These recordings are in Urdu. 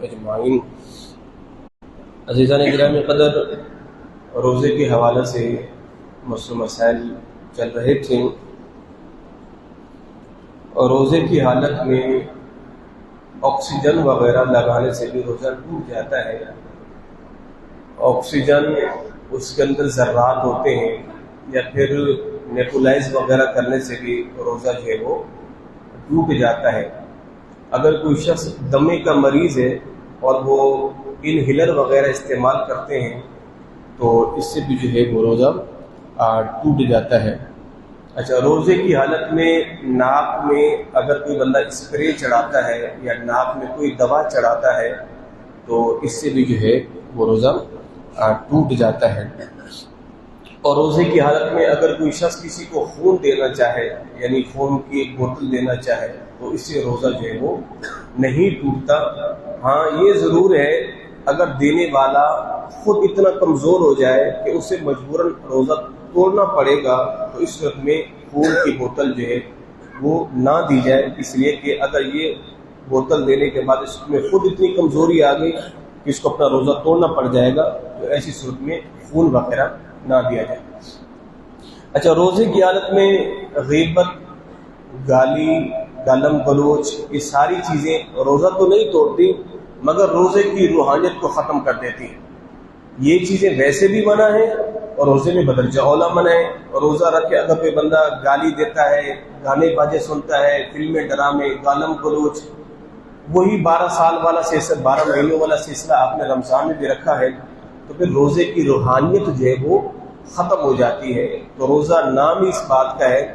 اجمعین۔ عزیزان گرامی قدر، روزے کے حوالے سے مسائل چل رہے تھے، اور روزے کی حالت میں آکسیجن وغیرہ لگانے سے بھی روزہ ٹوٹ جاتا ہے۔ آکسیجن اس کے اندر ذرات ہوتے ہیں، یا پھر نیبولائز وغیرہ کرنے سے بھی روزہ جو ہے وہ ٹوٹ جاتا ہے۔ اگر کوئی شخص دمے کا مریض ہے اور وہ انہیلر وغیرہ استعمال کرتے ہیں تو اس سے بھی جو ہے وہ روزہ ٹوٹ جاتا ہے۔ اچھا، روزے کی حالت میں ناک میں اگر کوئی بندہ اسپرے چڑھاتا ہے یا ناک میں کوئی دوا چڑھاتا ہے تو اس سے بھی جو ہے وہ روزہ ٹوٹ جاتا ہے۔ اور روزے کی حالت میں اگر کوئی شخص کسی کو خون دینا چاہے، یعنی خون کی ایک بوتل دینا چاہے، تو اس سے روزہ جو ہے وہ نہیں ٹوٹتا۔ ہاں، یہ ضرور ہے اگر دینے والا خود اتنا کمزور ہو جائے کہ اسے مجبوراً روزہ توڑنا پڑے گا، تو اس وقت میں خون کی بوتل جو ہے وہ نہ دی جائے، اس لیے کہ اگر یہ بوتل دینے کے بعد اس میں خود اتنی کمزوری آ گئی کہ اس کو اپنا روزہ توڑنا پڑ جائے گا، تو ایسی صورت میں خون وغیرہ نہ دیا جائے۔ اچھا، روزے کی حالت میں غیبت، گالی، گالم گلوچ، یہ ساری چیزیں روزہ تو نہیں توڑتی مگر روزے کی روحانیت کو ختم کر دیتی ہیں۔ یہ چیزیں ویسے بھی منع ہیں اور روزے میں بدرجہ اولا منع ہے۔ روزہ رکھ کے اگر کوئی بندہ گالی دیتا ہے، گانے باجے سنتا ہے، فلمیں ڈرامے، گالم گلوچ، وہی 12 سال والا سلسلہ، 12 مہینوں والا سلسلہ آپ نے رمضان میں بھی رکھا ہے، تو پھر روزے کی روحانیت جو ہے وہ ختم ہو جاتی ہے۔ تو روزہ نام ہی اس بات کا ہے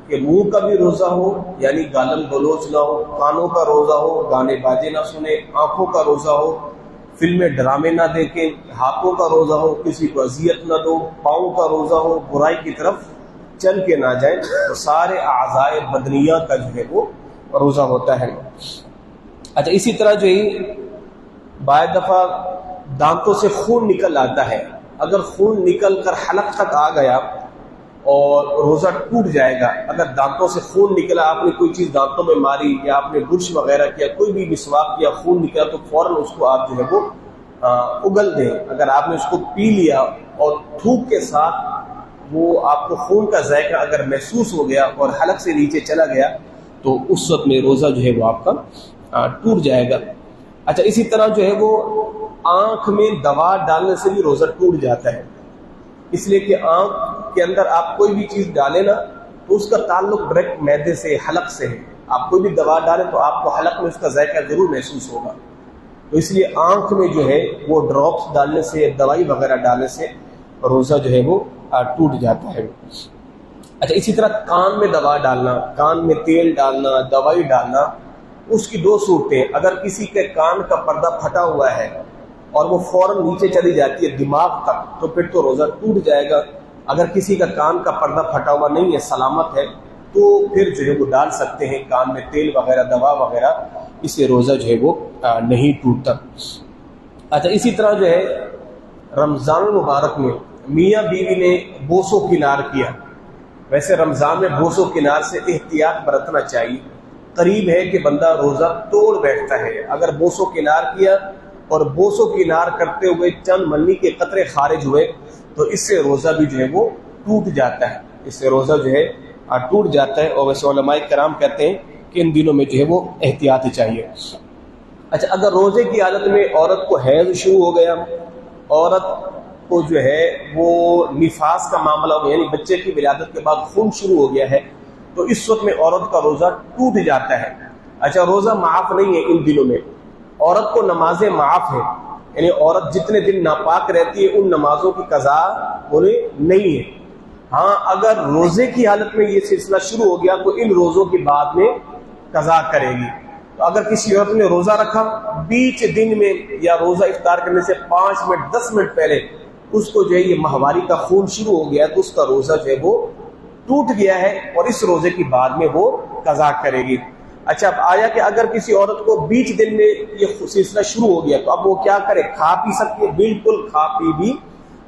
کہ منہ کا بھی روزہ ہو، یعنی گالم گلوچ نہ ہو، کانوں کا روزہ ہو، گانے باجے نہ سنے، آنکھوں کا روزہ ہو، فلمیں ڈرامے نہ دیکھیں، ہاتھوں کا روزہ ہو، کسی کو اذیت نہ دو، پاؤں کا روزہ ہو، برائی کی طرف چل کے نہ جائیں، تو سارے اعضائے بدنیہ کا جو ہے وہ روزہ ہوتا ہے۔ اچھا، اسی طرح جو ہے بعض دفعہ دانتوں سے خون نکل آتا ہے، اگر خون نکل کر حلق تک آ گیا اور روزہ ٹوٹ جائے گا۔ اگر دانتوں سے خون نکلا، آپ نے کوئی چیز دانتوں میں ماری یا آپ نے برش وغیرہ کیا، کوئی بھی مسواک کیا، خون نکلا تو فوراً اس کو آپ جو ہے وہ اگل دیں۔ اگر آپ نے اس کو پی لیا اور تھوک کے ساتھ وہ آپ کو خون کا ذائقہ اگر محسوس ہو گیا اور حلق سے نیچے چلا گیا تو اس وقت میں روزہ جو ہے وہ آپ کا ٹوٹ جائے گا۔ اچھا، اسی طرح جو ہے وہ آنکھ میں دوا ڈالنے سے بھی روزہ ٹوٹ جاتا ہے، اس لیے کہ آنکھ کے اندر آپ کوئی بھی چیز ڈالیں نا تو اس کا تعلق ڈائریکٹ معدے سے، حلق سے ہے۔ آپ کوئی بھی دوا ڈالیں تو آپ کو حلق میں اس کا ذائقہ ضرور محسوس ہوگا، تو اس لیے آنکھ میں جو ہے وہ ڈراپس ڈالنے سے، دوائی وغیرہ ڈالنے سے روزہ جو ہے وہ ٹوٹ جاتا ہے۔ اچھا، اسی طرح کان میں دوا ڈالنا، کان میں تیل ڈالنا، دوائی ڈالنا، اس کی دو صورتیں۔ اگر کسی کے کان کا پردہ پھٹا ہوا ہے اور وہ فوراً نیچے چلی جاتی ہے دماغ تک تو پھر تو روزہ ٹوٹ جائے گا۔ اگر کسی کا کان کا پردہ پھٹا ہوا نہیں ہے، سلامت ہے، تو پھر جو ہے وہ ڈال سکتے ہیں کان میں تیل وغیرہ، دوا وغیرہ، اس سے روزہ جو ہے وہ نہیں ٹوٹتا۔ اچھا، اسی طرح جو ہے رمضان المبارک میں میاں بیوی نے بوس و کنار کیا۔ ویسے رمضان میں بوس و کنار سے احتیاط برتنا چاہیے۔ قریب ہے کہ بندہ روزہ توڑ بیٹھتا ہے۔ اگر بوس و کنار کیا اور بوس و کنار کرتے ہوئے چند منی کے قطرے خارج ہوئے تو اس سے روزہ بھی جو ہے وہ ٹوٹ جاتا ہے، اس سے روزہ جو ہے ٹوٹ جاتا ہے۔ اور ویسے علماء کرام کہتے ہیں کہ ان دنوں میں جو ہے وہ احتیاط چاہیے۔ اچھا، اگر روزے کی حالت میں عورت کو حیض شروع ہو گیا، عورت کو جو ہے وہ نفاس کا معاملہ ہو گیا، یعنی بچے کی ولادت کے بعد خون شروع ہو گیا ہے، تو اس وقت میں عورت کا روزہ ٹوٹ جاتا ہے۔ اچھا، روزہ معاف نہیں ہے ان دنوں میں، عورت کو نمازیں معاف ہیں، یعنی عورت جتنے دن ناپاک رہتی ہے ان نمازوں کی قضا نہیں ہے۔ ہاں، اگر روزے کی حالت میں یہ سلسلہ شروع ہو گیا تو ان روزوں کی بعد میں قضا کرے گی۔ تو اگر کسی عورت نے روزہ رکھا بیچ دن میں یا روزہ افطار کرنے سے 5 منٹ 10 منٹ پہلے اس کو جو ہے یہ ماہواری کا خون شروع ہو گیا تو اس کا روزہ جو ہے وہ ٹوٹ گیا ہے اور اس روزے کی بعد میں وہ قضا کرے گی۔ اچھا، اب آیا کہ اگر کسی عورت کو بیچ دن میں یہ سلسلہ شروع ہو گیا تو اب وہ کیا کرے؟ کھا پی سکتی ہے؟ بالکل کھا پی بھی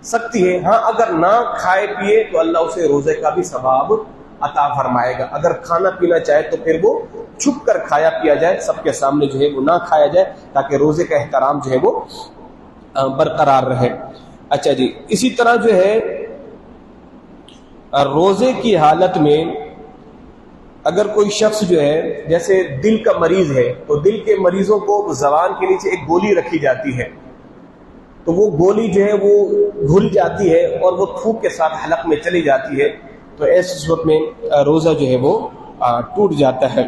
سکتی ہے۔ ہاں، اگر نہ کھائے پیے تو اللہ اسے روزے کا بھی ثواب عطا فرمائے گا۔ اگر کھانا پینا چاہے تو پھر وہ چھپ کر کھایا پیا جائے، سب کے سامنے جو ہے وہ نہ کھایا جائے، تاکہ روزے کا احترام جو ہے وہ برقرار رہے۔ اچھا جی، اسی طرح جو ہے روزے کی حالت میں اگر کوئی شخص جو ہے جیسے دل کا مریض ہے تو دل کے مریضوں کو زبان کے نیچے ایک گولی رکھی جاتی ہے، تو وہ گولی جو ہے وہ گھل جاتی ہے اور وہ تھوک کے ساتھ حلق میں چلی جاتی ہے، تو ایسے صورت میں روزہ جو ہے وہ ٹوٹ جاتا ہے۔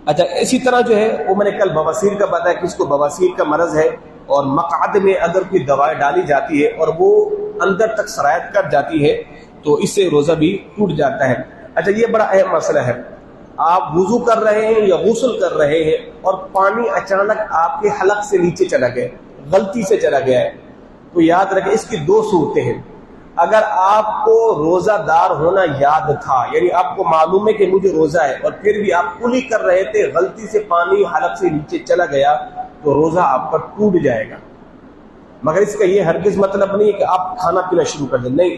اچھا، اسی طرح جو ہے وہ میں نے کل بواسیر کا بتایا کہ اس کو بواسیر کا مرض ہے، اور مقعد میں اگر کوئی دوائی ڈالی جاتی ہے اور وہ اندر تک سرایت کر جاتی ہے تو اس سے روزہ بھی ٹوٹ جاتا ہے۔ اچھا، یہ بڑا اہم مسئلہ ہے، آپ وضو کر رہے ہیں یا غسل کر رہے ہیں اور پانی اچانک آپ کے حلق سے نیچے چلا گیا، غلطی سے چلا گیا ہے، تو یاد رکھیں اس کی دو صورتیں ہیں۔ اگر آپ کو روزہ دار ہونا یاد تھا، یعنی آپ کو معلوم ہے کہ مجھے روزہ ہے اور پھر بھی آپ کلی کر رہے تھے، غلطی سے پانی حلق سے نیچے چلا گیا، تو روزہ آپ کا ٹوٹ جائے گا۔ مگر اس کا یہ ہرگز مطلب نہیں ہے کہ آپ کھانا پینا شروع کر دیں، نہیں،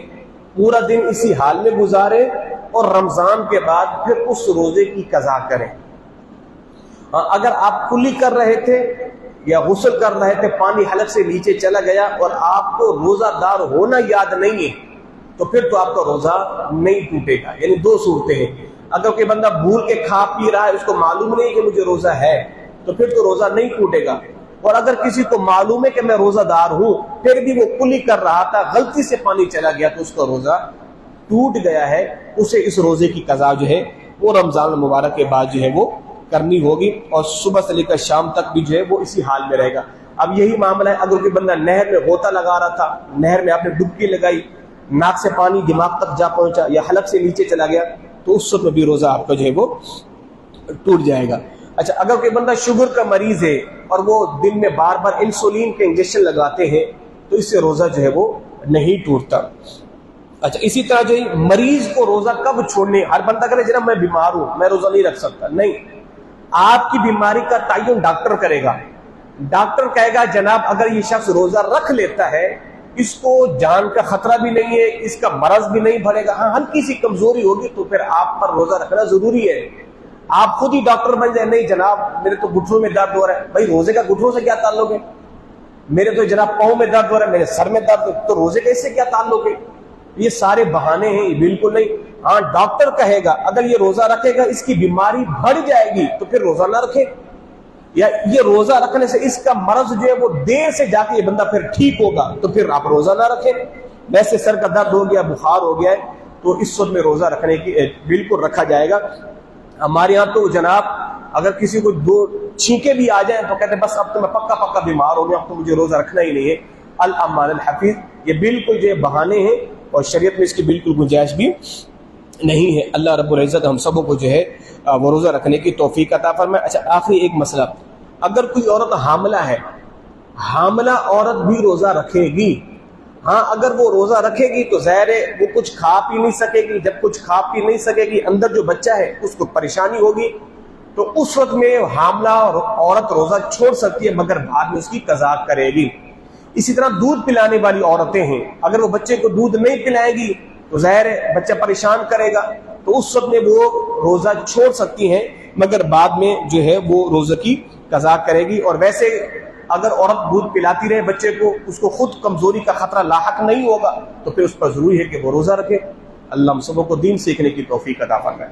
پورا دن اسی حال میں گزارے اور رمضان کے بعد پھر اس روزے کی قضا کریں۔ اگر آپ کلی کر رہے تھے یا غسل کر رہے تھے، پانی حلق سے نیچے چلا گیا اور آپ کو روزہ دار ہونا یاد نہیں ہے، تو پھر تو آپ کا روزہ نہیں ٹوٹے گا۔ یعنی دو صورتیں ہیں، اگر کوئی بندہ بھول کے کھا پی رہا ہے، اس کو معلوم نہیں کہ مجھے روزہ ہے، تو پھر تو روزہ نہیں ٹوٹے گا، اور اگر کسی کو معلوم ہے کہ میں روزہ دار ہوں پھر بھی وہ کلی کر رہا تھا، غلطی سے پانی چلا گیا، تو اس کا روزہ ٹوٹ گیا ہے، اسے اس روزے کی قضا جو ہے وہ رمضان المبارک کے بعد جو ہے وہ کرنی ہوگی، اور صبح سے لے کر شام تک بھی جو ہے وہ اسی حال میں رہے گا۔ اب یہی معاملہ ہے، اگر کوئی بندہ نہر میں غوطہ لگا رہا تھا، نہر میں آپ نے ڈبکی لگائی، ناک سے پانی دماغ تک جا پہنچا یا حلق سے نیچے چلا گیا، تو اس وقت میں بھی روزہ آپ کا جو ہے وہ ٹوٹ جائے گا۔ اچھا، اگر کوئی بندہ شوگر کا مریض ہے اور وہ دن میں بار بار انسولین کے انجیکشن لگاتے ہیں، تو اس سے روزہ جو ہے وہ نہیں ٹوٹتا۔ اچھا، اسی طرح جو مریض کو روزہ کب چھوڑنے، ہر بندہ کرے جناب میں بیمار ہوں میں روزہ نہیں رکھ سکتا، نہیں، آپ کی بیماری کا تعین ڈاکٹر کرے گا۔ ڈاکٹر کہے گا جناب اگر یہ شخص روزہ رکھ لیتا ہے، اس کو جان کا خطرہ بھی نہیں ہے، اس کا مرض بھی نہیں بڑھے گا، ہاں ہلکی سی کمزوری ہوگی تو پھر آپ پر روزہ رکھنا ضروری ہے۔ آپ خود ہی ڈاکٹر بن جائے، نہیں جناب میرے تو گھٹنوں میں درد ہو رہا ہے، بھائی روزے کا گھٹنوں سے کیا تعلق ہے؟ میرے تو جناب پاؤں میں درد ہو رہا ہے، میرے سر میں درد، تو روزے کا اس سے کیا تعلق ہے؟ یہ سارے بہانے ہیں، یہ بالکل نہیں۔ ہاں ڈاکٹر کہے گا اگر یہ روزہ رکھے گا اس کی بیماری بڑھ جائے گی تو پھر روزہ نہ رکھے، یا یہ روزہ رکھنے سے اس کا مرض جو ہے وہ دیر سے جا کے یہ بندہ پھر ٹھیک ہوگا تو پھر آپ روزہ نہ رکھیں۔ ویسے سر کا درد ہو گیا، بخار ہو گیا ہے، تو اس وقت میں روزہ رکھنے کی بالکل رکھا جائے گا۔ ہمارے یہاں تو جناب اگر کسی کو دو چھینکے بھی آ جائیں تو کہتے ہیں بس اب تو میں پکا بیمار ہو گیا، اب تو مجھے روزہ رکھنا ہی نہیں ہے۔ الامان الحفیظ، یہ بالکل جو بہانے ہیں اور شریعت میں اس کی بالکل گنجائش بھی نہیں ہے۔ اللہ رب العزت ہم سبوں کو جو ہے وہ روزہ رکھنے کی توفیق عطا فرمائے۔ اچھا، آخری ایک مسئلہ، اگر کوئی عورت حاملہ ہے، حاملہ عورت بھی روزہ رکھے گی؟ ہاں، اگر وہ روزہ رکھے گی تو ظاہر ہے وہ کچھ کھا پی نہیں سکے گی، جب کچھ کھا پی نہیں سکے گی اندر جو بچہ ہے اس کو پریشانی ہوگی، تو اس وقت میں حاملہ عورت روزہ چھوڑ سکتی ہے مگر بعد میں اس کی قضا کرے گی۔ اسی طرح دودھ پلانے والی عورتیں ہیں، اگر وہ بچے کو دودھ نہیں پلائے گی تو ظاہر ہے بچہ پریشان کرے گا، تو اس وقت میں وہ روزہ چھوڑ سکتی ہیں مگر بعد میں جو ہے وہ روزہ کی قضا کرے گی۔ اور ویسے اگر عورت دودھ پلاتی رہے بچے کو، اس کو خود کمزوری کا خطرہ لاحق نہیں ہوگا تو پھر اس پر ضروری ہے کہ وہ روزہ رکھے۔ اللہ ہم سبوں کو دین سیکھنے کی توفیق عطا فرمائے۔